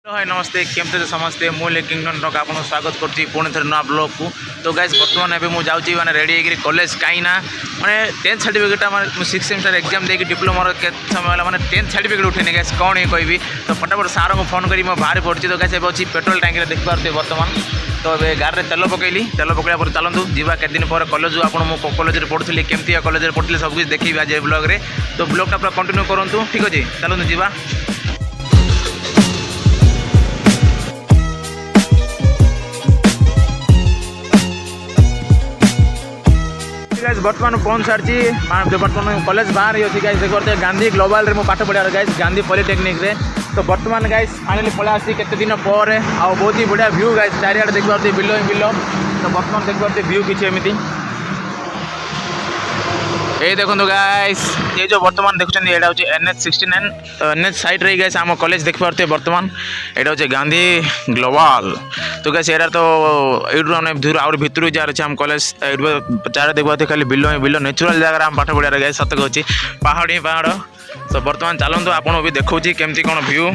हाय नमस्ते केमते समस्ते मुझे किंगडम टोका आपको स्वागत करती पुणी थे नुआ ब्लॉग को। तो गाइस बर्तमान एवं मुझे जाऊँगी मैंने रेडी होकर कॉलेज कहीं ना मैंने 10th सर्टिफिकेट मैं 6th सेमेस्टर एग्जाम देकी डिप्लोमा के समय मैंने 10th सर्टिफिकेट उठेनी गाइस कौन ही कहबी। तो फटाफट सार को फोन करी मैं बाहर पड़ी। तो गाइस अच्छी पेट्रोल टैंकी देख पारे बर्तमान। तो ये गाड़ी में तेल पकईली तेल पकड़ा पर चलतु जा के दिन पर कॉलेज आपको कॉलेज पढ़ुली केमती कॉलेज पढ़ुली सब कुछ देखी आज ब्लॉग रे। तो ब्लॉगटा पूरा कंटिन्यू करूँ ठीक अच्छे चलतु जा। बर्तमान पहुंच सारी बर्तमान कॉलेज बाहर ही अच्छी गाइस देखते गांधी ग्लोबल रे पाठ पढ़ा गाइस गांधी पॉलिटेक्निक रे। तो बर्तमान गाइस फाइनली पड़ा आसी केते दिन पर आ बहुत ही बढ़िया व्यू गाइस चारिआडे देख पारे बिलो ही बिलो। तो बर्तमान देख पारे व्यू किसी एमती ये देखो गाइस ये जो बर्तमान देखुं ये NH69। तो NH साइड रे गाइस आम कॉलेज देख पारे बर्तमान यहाँ हूँ गांधी ग्लोबल। तो गाइस यार तो ये दूर आउर भितर जार अच्छे आम कॉलेज चार देख पाते खाली बिलो ही बिलो नेचुरल जगह आम पाठ पढ़ा गाइस सतक अच्छी पहाड़ ही पहाड़। तो बर्तमान चलते आपको भी देखा केमती कौन व्यू।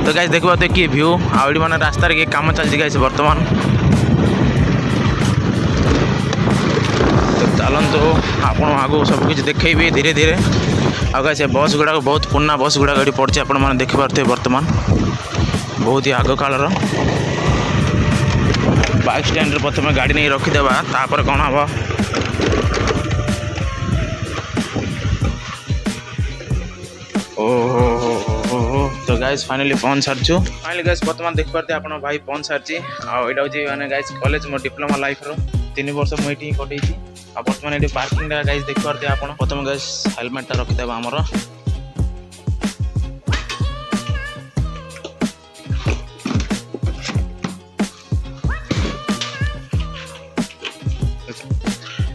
तो गाइस देख पाते कि व्यू आउट मैंने रास्तार किए कम चलती गाइस बर्तमान। तो चलतु आप आगो सब कुछ देखेबी धीरे धीरे। आगे से बस गुड़ाक बहुत पुराना बस गुड़ाक ये पड़ी आप देखिपे बर्तमान बहुत ही आग कालर बाइक स्टैंड रे प्रथम गाड़ी नहीं रखीदेवा तापर कौन हम ओहो। तो गाइस फाइनली पहुंच सारचु फाइनली गाइस बर्तमान देख पारे आप भाई पहुंच सारी आईटा हूँ मैंने गाइस कॉलेज मो डिप्लोमा लाइफ रो 3 वर्ष मुझे कटे। आ बर्तमान ये पार्किंग गाइस देख पारे आप प्रथम गाइस हेलमेटा रखीदेवा आमर।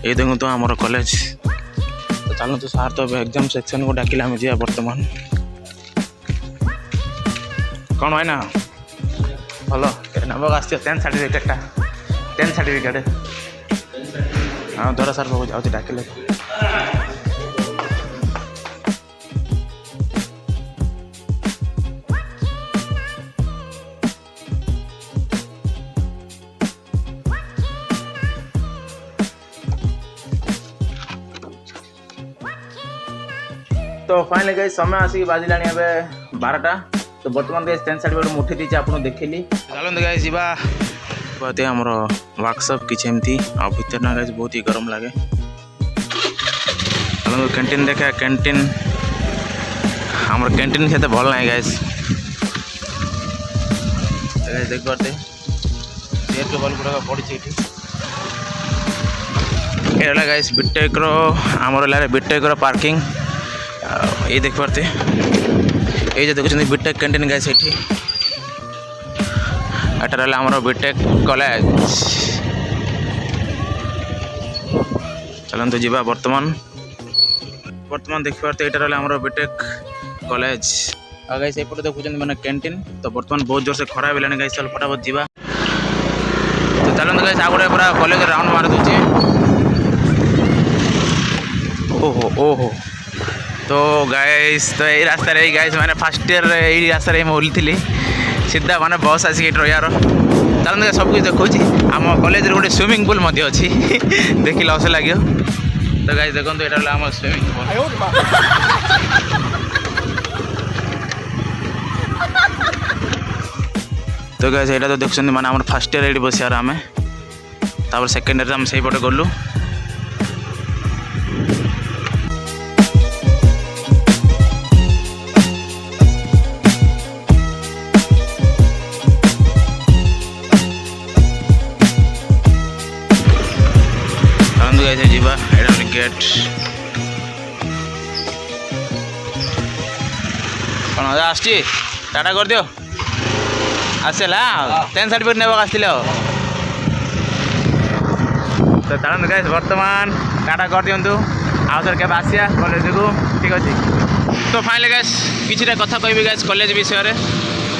ये देखो तो आमर कॉलेज। तो चलो तो सार तो एग्जाम सेक्शन को डाकिला आम जा बर्तमान कौन है ना भल नबक आस 10th सर्टिफिकेटा 10th सर्टिफिकेट हाँ धरा सार सब जाऊँ डाकिले। तो फाइनली गई समय आसिक बाजिला 12टा। तो बर्तमान गई 10th सर्टिफिकेट मुठे दीजिए आपको देखिली। चलते गई जाते आमर वर्कशॉप किसी एमती आ भर ना गई बहुत ही गरम लगे। चलो कैंटीन देखा कैंटीन आम कैंटीन खेते भल ना गैस देख पारे चेयर टेबल गुड़ा पड़ी ये गैस बीटेक आमर बीटेक पार्किंग ये देख पारे ये जो देखते बीटेक कैंटीन गैस ये एटार आमर बीटेक कॉलेज। चलते जा बर्तमान देख पारे ये आमर बीटेक कॉलेज आ गई से देखुं मैंने कैंटीन। तो बर्तमान बहुत जोर से खराब है गई चल फटाफट जा। तो चलते गई आगे पूरा कॉलेज राउंड मार दूसरी। ओहो तो गाइस तो यही रास्ता रही गाइस मैंने फर्स्ट ईयर यही रास्ता मैं ओल्ली सीधा माने बस आसिक यार। चलते सब कुछ देखा आम कॉलेज गोटे स्विमिंग पूल अच्छी देखिए हस लगे। तो गाइस देखो यहाँ आम स्विमिंग पूल। तो गाइस यहाँ तो देखते मैंने आम फर्स्ट ईयर ये बस यार आम तापर सेकेंड ईयर आम से पटे गलु। गेट कौन आसची टाटा कर दियो आसला 10th सर्टिफिकेट नेबा आसले। तो चलते गाइस बर्तमान टाटा कर दिंतु आउ सर केबे आसिया कॉलेज को ठीक अच्छे। तो फाइनली गाइस किछिटा कथा कहबी गाइस कॉलेज विषय रे।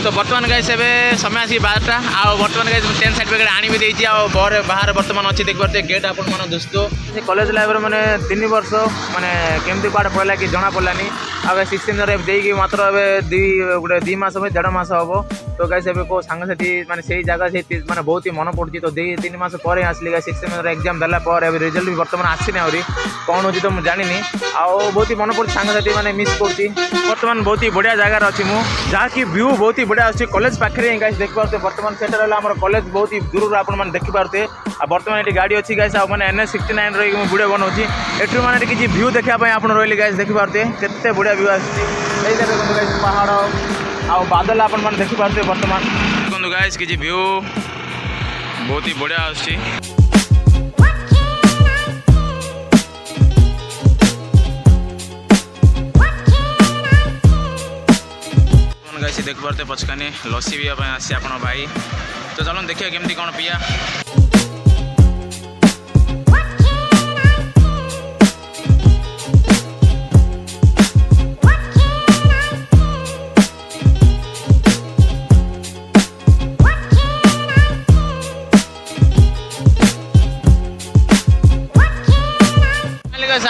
तो बर्तमान गाइस एबे समय आसी 12टा आ बर्तमान गाइस 10 सर्टिफिकेट आनी भी देछि आ बाहर बर्तमान अछि देख परते गेट आपन मन दोस्तों से कॉलेज लाइफ माने 3 वर्ष माने केमती पाठ पड़ला कि जना पड़लानी आ सिस्टम रे देई कि मात्र एबे 2 मास में 1.5 मास हबो तो गाइस एबे को सांग साथी माने सेही जगह से माने बहुत ही मन पड़छि तो 3 मास पर आसली गाइस सिस्टम रे एग्जाम दला पर एबे रिजल्ट भी बर्तमान आसी नै औरी कोन होछि तो म जानि नि आ बहुत ही मन पड़छि सांग साथी माने मिस करछि बर्तमान बहुत ही बढ़िया जगह अछि मु जहा कि व्यू बहुत ही बढ़िया अछि कॉलेज पाखरे गाइस देख पारते बर्तमान सेटर होला हमर कॉलेज बहुत ही दूर आपन मन देखि पारते आ बर्तमान एटी गाड़ी अछि गाइस आ माने NS69 रे मु वीडियो बनौछि एठु माने किछि व्यू देखिया पय आपन रोइली गाइस देखि पारते केते बढ़िया व्यू आछि एई देखो गाइस पहाड़ आ बादल आपन मन देखि पारते बर्तमान देखो गाइस किछि व्यू बहुत ही बढ़िया आछि गाइस देख पारते पचकानी लस्सी पिया ପାଇଁ आसी आपण भाई तो चलो देखिए केमती कोन पिया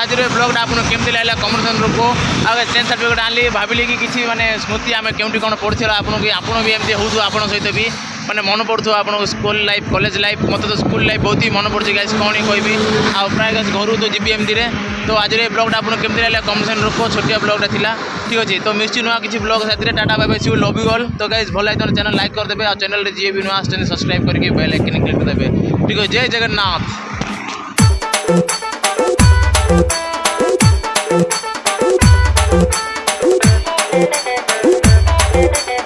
आज ब्लॉग आपको केमती लगे कमेंट रुको आगे 10 सर्टिफिकेट आनली भाविली कि किसी माने स्मृति आम केमती कौन पढ़ा आपन भी एमती हो आपन सहित भी माने मन पड़ो आप स्कूल लाइफ कॉलेज लाइफ मत तो स्कूल लाइफ बहुत ही मन पड़े गाइस कौन ही कहबी आ प्राय गाइस घर तो जी एमती तो आज ब्लॉग आपको केमती लगे कमेंट रुको छोटिया ब्लॉगटा था ठीक अच्छे तो मिश्ची नुआ किसी ब्लॉग साथी टाटा bye bye see you love you all तो गाइस भल लगे चैनल लाइक करदे और चैनल रे जी भी नुआ आछन सब्सक्राइब करके बेल आइकन क्लिक कर देबे ठीक है जय जगन्नाथ। Thank you.